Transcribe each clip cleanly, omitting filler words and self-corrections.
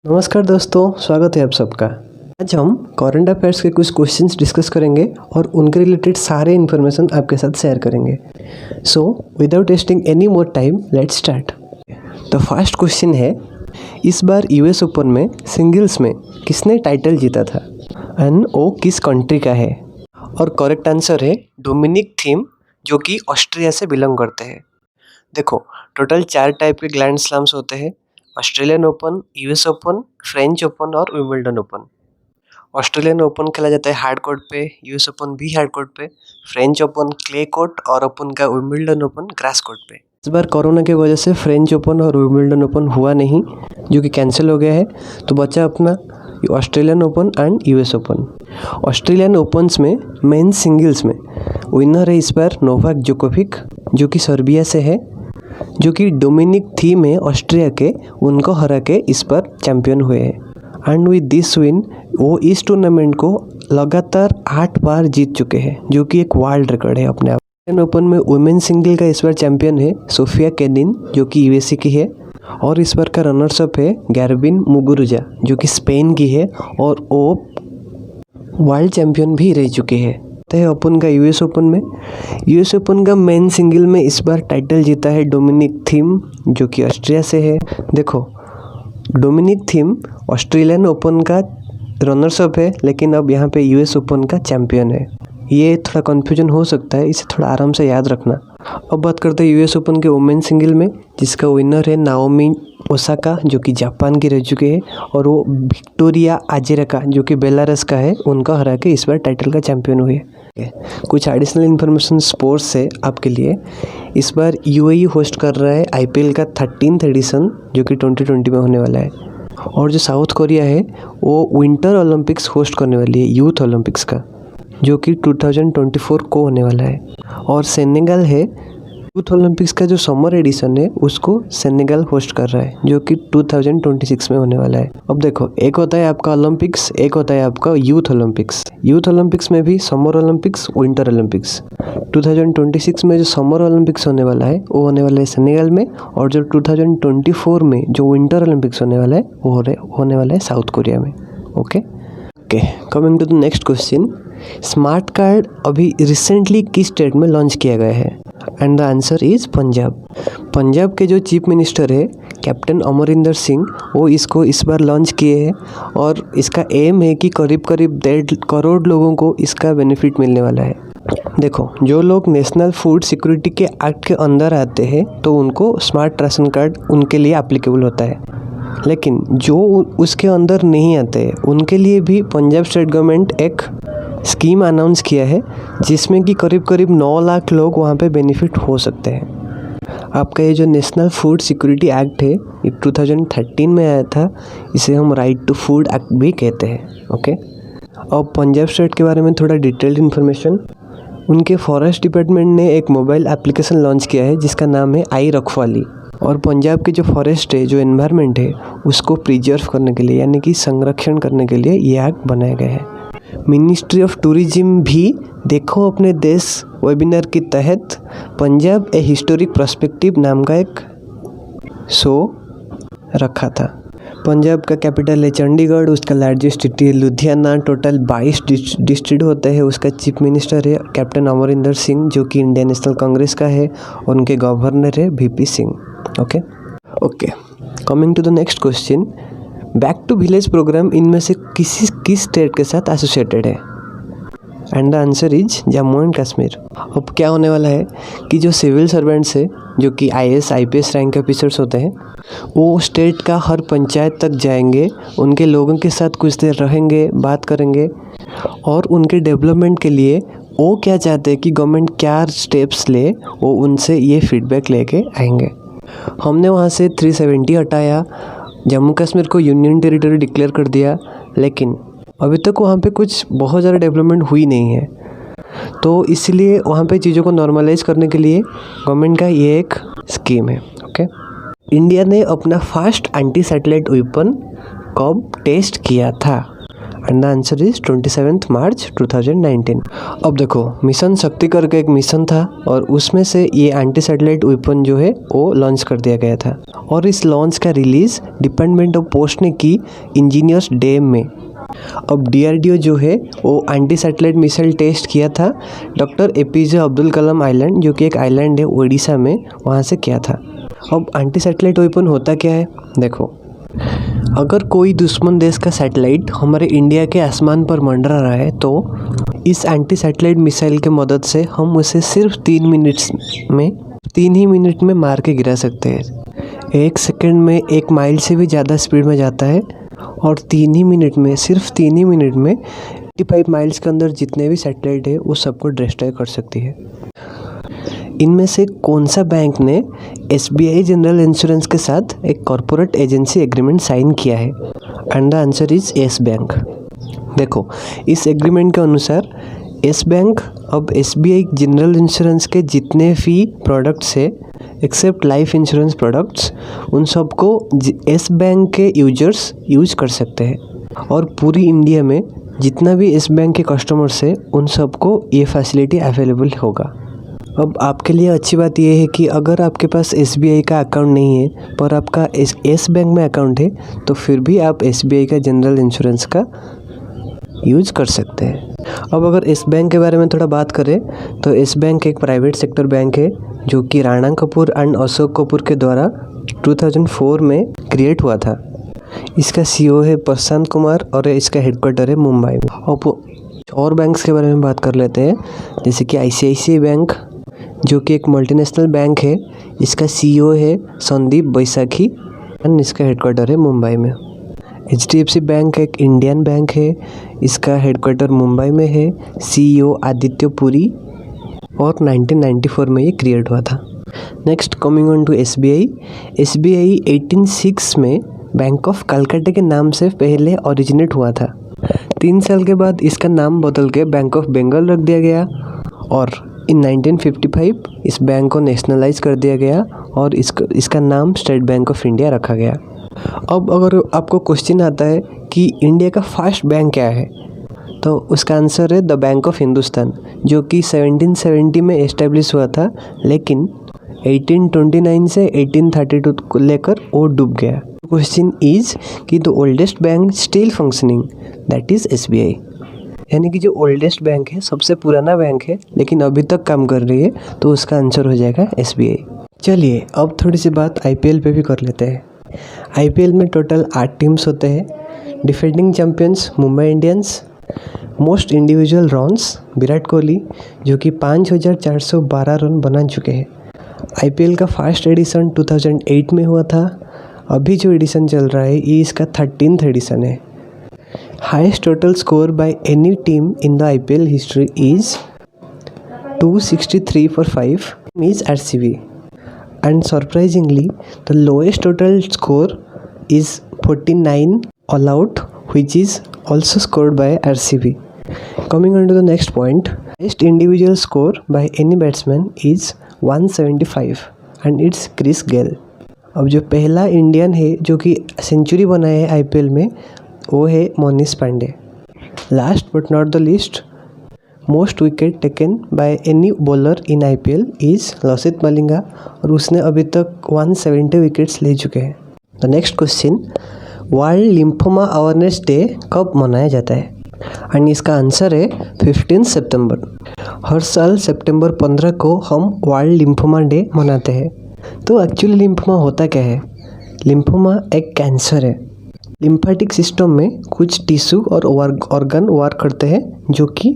नमस्कार दोस्तों, स्वागत है आप सबका। आज हम करंट अफेयर्स के कुछ क्वेश्चंस डिस्कस करेंगे और उनके रिलेटेड सारे इन्फॉर्मेशन आपके साथ शेयर करेंगे। So without wasting any more time, let's start. तो फर्स्ट क्वेश्चन है, इस बार यूएस ओपन में सिंगल्स में किसने टाइटल जीता था एंड वो किस कंट्री का है? और करेक्ट आंसर है डोमिनिक थीम, जो कि ऑस्ट्रिया से बिलोंग करते हैं। देखो, टोटल 4 टाइप के ग्रैंड स्लैम्स होते हैं: Australian open, US open, French open और विंबलडन ओपन। ऑस्ट्रेलियन ओपन खेला जाता है हार्ड कोर्ट पे, यूएस ओपन भी हार्ड कोर्ट पे, फ्रेंच ओपन क्ले कोर्ट और ओपन का विंबलडन ओपन ग्रास कोर्ट पे। इस बार कोरोना की वजह से फ्रेंच ओपन और विंबलडन ओपन हुआ नहीं, जो कि कैंसिल हो गया है। तो बचा अपना Australian open and US open. Australian opens में मेन सिंगल्स में विनर है इस बार नोवाक जोकोविक, जो कि सर्बिया से है, जो कि डोमिनिक थीम है ऑस्ट्रिया के, उनको हरा के इस बार चैंपियन हुए हैं। एंड विद दिस विन वो इस टूर्नामेंट को लगातार 8 बार जीत चुके हैं, जो कि एक वर्ल्ड रिकॉर्ड है अपने आप। ऑस्ट्रेलियन ओपन में वुमेन सिंगल का इस बार चैंपियन है सोफिया केनिन, जो कि यूएसए की है, और इस बार का रनर्स अप है गैरबिन मुगुरुजा, जो कि स्पेन की है और वो वर्ल्ड चैंपियन भी रह चुके हैं। है ओपन का यूएस ओपन का मेन सिंगल में इस बार टाइटल जीता है डोमिनिक थीम, जो कि ऑस्ट्रिया से है। देखो, डोमिनिक थीम ऑस्ट्रेलियन ओपन का रनर्स अप है, लेकिन अब यहाँ पे यूएस ओपन का चैंपियन है। ये थोड़ा कन्फ्यूजन हो सकता है, इसे थोड़ा आराम से याद रखना। अब बात करते हैं यूएस ओपन के वुमेन सिंगल में, जिसका विनर है नाओमी ओसाका, जो कि जापान की रह चुके हैं, और वो विक्टोरिया अज़रेंका, जो कि बेलारस का है, उनका हरा के इस बार टाइटल का चैंपियन हुए। कुछ एडिशनल इन्फॉर्मेशन स्पोर्ट्स से आपके लिए। इस बार यूएई होस्ट कर रहा है आईपीएल का 13th एडिशन, जो कि 2020 में होने वाला है। और जो साउथ कोरिया है वो विंटर ओलंपिक्स होस्ट करने वाली है, यूथ ओलंपिक्स का, जो कि 2024 को होने वाला है। और सेनेगल है, यूथ ओलंपिक्स का जो समर एडिशन है उसको सेनेगल होस्ट कर रहा है, जो कि 2026 में होने वाला है। अब देखो, एक होता है आपका ओलंपिक्स, एक होता है आपका यूथ ओलंपिक्स। यूथ ओलंपिक्स में भी समर ओलंपिक्स, विंटर ओलंपिक्स। 2026 में जो समर ओलंपिक्स होने वाला है वो होने वाला है सेनेगल में, और जो 2024 में जो विंटर ओलंपिक्स होने वाला है वो होने वाला है साउथ कोरिया में। Okay, coming to the next question. Smart card अभी रिसेंटली किस स्टेट में लॉन्च किया गया है? And the answer is Punjab. Punjab के जो चीफ मिनिस्टर है कैप्टन अमरिंदर सिंह, वो इसको इस बार लॉन्च किए हैं, और इसका एम है कि करीब 1.5 करोड़ लोगों को इसका बेनिफिट मिलने वाला है। देखो, जो लोग नेशनल फूड सिक्योरिटी के एक्ट के अंदर आते हैं तो उनको स्मार्ट राशन कार्ड उनके लिए एप्लीकेबल होता है, लेकिन जो उसके अंदर नहीं आते उनके लिए भी पंजाब स्टेट गवर्नमेंट एक स्कीम अनाउंस किया है, जिसमें कि करीब 9 लाख लोग वहाँ पे बेनिफिट हो सकते हैं। आपका ये जो नेशनल फूड सिक्योरिटी एक्ट है ये 2013 में आया था, इसे हम राइट टू फूड एक्ट भी कहते हैं। ओके, अब पंजाब स्टेट के बारे में थोड़ा डिटेल्ड इन्फॉर्मेशन। उनके फॉरेस्ट डिपार्टमेंट ने एक मोबाइल एप्लीकेशन लॉन्च किया है जिसका नाम है आई रखवाली, और पंजाब के जो फॉरेस्ट है, जो एनवायरनमेंट है, उसको प्रिजर्व करने के लिए, यानी कि संरक्षण करने के लिए ये एक्ट बनाया गया है। मिनिस्ट्री ऑफ टूरिज्म भी देखो अपने देश वेबिनार के तहत पंजाब ए हिस्टोरिक पर्सपेक्टिव नाम का एक शो रखा था। पंजाब का कैपिटल है चंडीगढ़, उसका लार्जेस्ट सिटी है लुधियाना, टोटल 22 डिस्ट्रिक्ट होते हैं। उसका चीफ मिनिस्टर है कैप्टन अमरिंदर सिंह, जो कि इंडियन नेशनल कांग्रेस का है, और उनके गवर्नर है VP Singh. Okay, coming to the next question. Back to village programme इनमें से किस स्टेट के साथ एसोसिएटेड है? And the answer is Jammu and Kashmir. अब क्या होने वाला है कि जो सिविल सर्वेंट्स है, जो कि आईएएस आईपीएस रैंक के ऑफिसर्स होते हैं, वो स्टेट का हर पंचायत तक जाएंगे, उनके लोगों के साथ कुछ देर रहेंगे, बात करेंगे, और उनके डेवलपमेंट के लिए वो क्या चाहते हैं कि गवर्नमेंट क्या स्टेप्स ले, वो उनसे ये फीडबैक लेके आएंगे। हमने वहाँ से 370 हटाया, जम्मू कश्मीर को यूनियन टेरिटरी डिक्लेयर कर दिया, लेकिन अभी तक वहाँ पे कुछ बहुत ज़्यादा डेवलपमेंट हुई नहीं है। तो इसलिए वहाँ पे चीज़ों को नॉर्मलाइज करने के लिए गवर्नमेंट का ये एक स्कीम है। ओके, इंडिया ने अपना फर्स्ट एंटी सैटेलाइट वेपन कब टेस्ट किया था? एंड द आंसर इज 27 मार्च 2019। अब देखो, मिशन शक्ति करके एक मिशन था और उसमें से ये एंटी सैटेलाइट वेपन जो है वो लॉन्च कर दिया गया था और इस लॉन्च का रिलीज डिपार्टमेंट ऑफ पोस्ट ने की इंजीनियर्स डे में। अब DRDO जो है वो एंटी सैटेलाइट मिसाइल टेस्ट किया था doctor APJ Abdul Kalam island, जो कि एक आइलैंड है उड़ीसा में, वहाँ से किया था। अब एंटी सैटेलाइट वेपन होता क्या है, देखो, अगर कोई दुश्मन देश का सैटेलाइट हमारे इंडिया के आसमान पर मंडरा रहा है तो इस एंटी सैटेलाइट मिसाइल के मदद से हम उसे सिर्फ 3 ही मिनट में मार के गिरा सकते हैं। 1 सेकंड में 1 माइल से भी ज़्यादा स्पीड में जाता है और सिर्फ 3 ही मिनट में 85 माइल्स के अंदर जितने भी सैटेलाइट है वो सबको डिस्ट्रॉय कर सकती है। इनमें से कौन सा बैंक ने SBI जनरल इंश्योरेंस के साथ एक कॉर्पोरेट एजेंसी एग्रीमेंट साइन किया है? And the answer is yes bank. देखो, इस एग्रीमेंट के अनुसार येस बैंक अब SBI जनरल इंश्योरेंस के जितने भी प्रोडक्ट्स है एक्सेप्ट लाइफ इंश्योरेंस प्रोडक्ट्स, उन सबको येस बैंक के यूजर्स यूज कर सकते हैं और पूरी इंडिया में जितना भी येस बैंक के कस्टमर्स है उन सबको ये फैसिलिटी अवेलेबल होगा। अब आपके लिए अच्छी बात यह है कि अगर आपके पास SBI का अकाउंट नहीं है पर आपका येस बैंक में अकाउंट है तो फिर भी आप SBI का जनरल इंश्योरेंस का यूज कर सकते हैं। अब अगर येस बैंक के बारे में थोड़ा बात करें तो येस बैंक एक प्राइवेट सेक्टर बैंक है जो कि राणा कपूर एंड अशोक कपूर के द्वारा 2004 में क्रिएट हुआ था। इसका CEO है प्रशांत कुमार और इसका हेडक्वार्टर है मुंबई में। अब और बैंक्स के बारे में बात कर लेते हैं, जैसे कि ICICI बैंक जो कि एक मल्टीनेशनल बैंक है, इसका CEO है संदीप बैसाखी एंड इसका हेडक्वार्टर है मुंबई में। HDFC बैंक एक इंडियन बैंक है, इसका हेडक्वार्टर मुंबई में है, CEO आदित्य पुरी और 1994 में ये क्रिएट हुआ था। Next coming on to SBI 1806 में बैंक ऑफ कलकत्ता के नाम से पहले ओरिजिनेट हुआ था। 3 साल के बाद इसका नाम बदल के बैंक ऑफ बंगाल रख दिया गया और इन 1955 इस बैंक को नेशनलाइज कर दिया गया और इसका नाम स्टेट बैंक ऑफ इंडिया रखा गया। अब अगर आपको क्वेश्चन आता है कि इंडिया का फर्स्ट बैंक क्या है, तो उसका आंसर है द बैंक ऑफ हिंदुस्तान, जो कि 1770 में एस्टेब्लिश हुआ था, लेकिन 1829 से 1832 को लेकर वो डूब गया। क्वेश्चन इज कि the oldest bank still functioning, that is SBI, यानी कि जो ओल्डेस्ट बैंक है, सबसे पुराना बैंक है लेकिन अभी तक काम कर रही है, तो उसका आंसर हो जाएगा SBI। चलिए अब थोड़ी सी बात IPL पे भी कर लेते हैं। IPL में टोटल 8 टीम्स होते हैं। Defending champions Mumbai Indians, most individual runs Virat Kohli जो कि 5412 रन बना चुके हैं। IPL का फर्स्ट एडिशन 2008 में हुआ था। अभी जो एडिशन चल रहा है ये इसका 13th एडिशन है। Highest total score by any team in the IPL history is 263 for 5 is RCB, and surprisingly the lowest total score is 49 all out, which is also scored by RCB. Coming on to the next point, highest individual score by any batsman is 175 and it's Chris Gayle. अब जो पहला Indian है जो कि century बनाया है IPL में वो है Manish Pandey. Last but not the least, most wicket taken by any bowler in IPL is Lasith Malinga और उसने अभी तक 170 विकेट्स ले चुके हैं। The next question, world lymphoma awareness day कब मनाया जाता है? एंड इसका आंसर है 15 सितंबर। हर साल सितंबर 15 को हम वर्ल्ड लिम्फोमा डे मनाते हैं। तो एक्चुअली लिम्फोमा होता क्या है? लिम्फोमा एक कैंसर है। लिम्फेटिक सिस्टम में कुछ टिश्यू और ऑर्गन वर्क करते हैं जो कि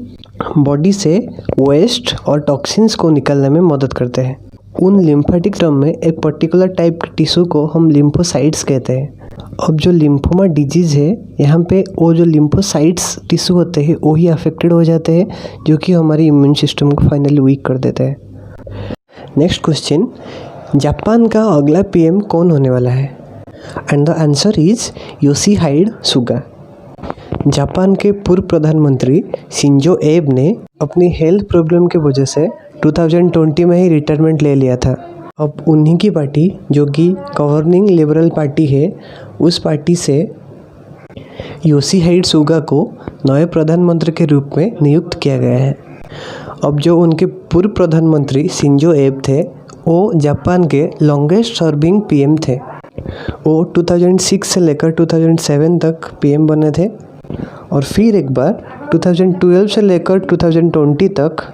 बॉडी से वेस्ट और टॉक्सिन्स को निकालने में मदद करते हैं। उन लिम्फेटिक सिस्टम में एक पर्टिकुलर टाइप के टिश्यू को हम लिम्फोसाइट्स कहते हैं। अब जो लिम्फोमा डिजीज़ है, यहाँ पे वो जो लिम्फोसाइट्स टिश्यू होते हैं वही अफेक्टेड हो जाते हैं जो कि हमारी इम्यून सिस्टम को फाइनली वीक कर देते हैं। नेक्स्ट क्वेश्चन, जापान का अगला PM कौन होने वाला है? And the answer is Yoshihide Suga. Japan के पूर्व प्रधानमंत्री शिंजो एब ने अपनी हेल्थ प्रॉब्लम की वजह से 2020 में ही रिटायरमेंट ले लिया था। अब उन्हीं की पार्टी जो कि गवर्निंग लिबरल पार्टी है, उस पार्टी से योशिहाइडे सुगा को नए प्रधानमंत्री के रूप में नियुक्त किया गया है। अब जो उनके पूर्व प्रधानमंत्री शिंजो एबे थे वो जापान के लॉन्गेस्ट सर्विंग पीएम थे। वो 2006 से लेकर 2007 तक पीएम बने थे और फिर एक बार 2012 से लेकर 2020 तक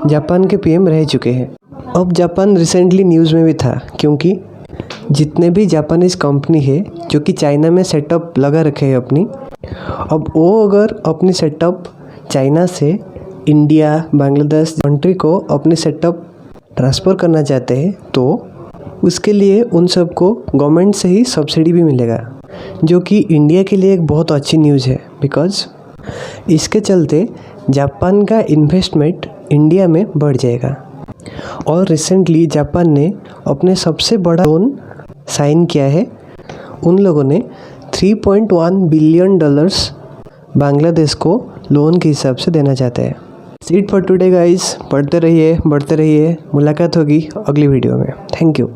जापान के पीएम रह चुके हैं। अब जापान रिसेंटली न्यूज़ में भी था क्योंकि जितने भी जापानीज़ कंपनी है जो कि चाइना में सेटअप लगा रखे हैं अपनी, अब वो अगर अपनी सेटअप चाइना से इंडिया बांग्लादेश कंट्री को अपनी सेटअप ट्रांसफ़र करना चाहते हैं तो उसके लिए उन सबको गवर्नमेंट से ही सब्सिडी भी मिलेगा, जो कि इंडिया के लिए एक बहुत अच्छी न्यूज़ है। बिकॉज़ इसके चलते जापान का इन्वेस्टमेंट इंडिया में बढ़ जाएगा। और रिसेंटली जापान ने अपने सबसे बड़ा लोन साइन किया है। उन लोगों ने $3.1 बिलियन बांग्लादेश को लोन के हिसाब से देना चाहते हैं। सीट फॉर टुडे गाइस, पढ़ते रहिए, बढ़ते रहिए। मुलाकात होगी अगली वीडियो में। Thank you.